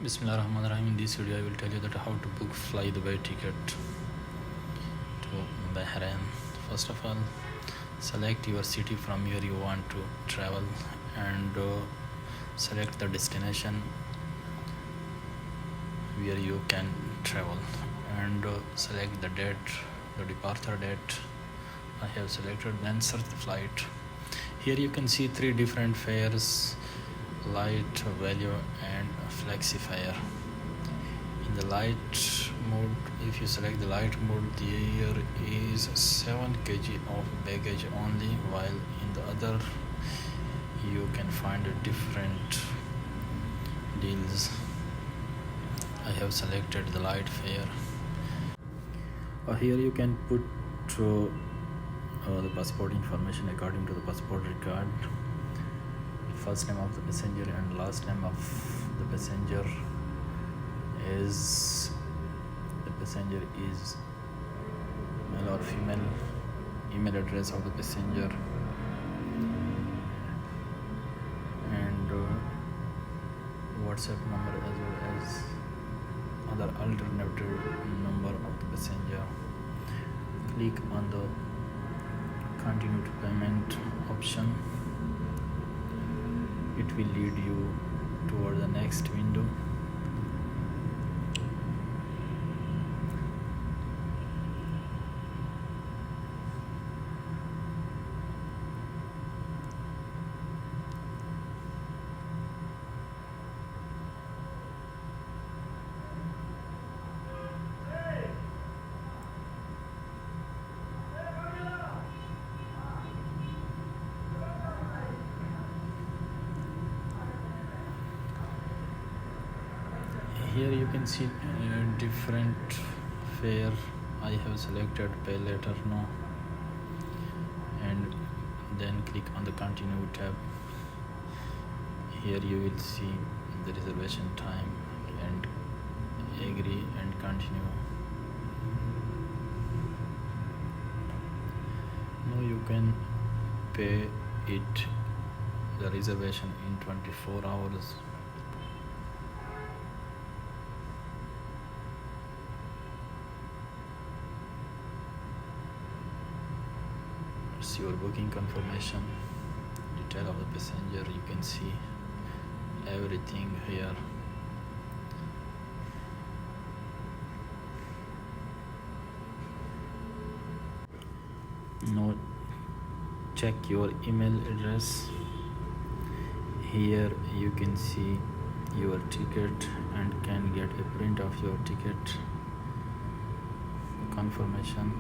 Bismillahirrahmanirrahim. In this video I will tell you that how to book flydubai ticket to Bahrain. First of all, select your city from where you want to travel and select the destination where you can travel and select the date, the departure date. I have selected, then search the flight. Here you can see three different fares: light, value and flexi fare. In the light mode, if you select the light mode, there is 7 kg of baggage only, while in the other you can find different deals. I have selected the light fare. Here you can put the passport information according to the passport record. First name of the passenger and last name of the passenger is male or female, email address of the passenger, and WhatsApp number as well as other alternative number of the passenger. Click on the continue to payment option. It will lead you toward the next window. Here you can see different fare. I have selected pay later now, and then click on the continue tab. Here you will see the reservation time and agree and continue. Now you can pay it, the reservation, in 24 hours. It's your booking confirmation, detail of the passenger. You can see everything here. Now check your email address. Here you can see your ticket and can get a print of your ticket confirmation.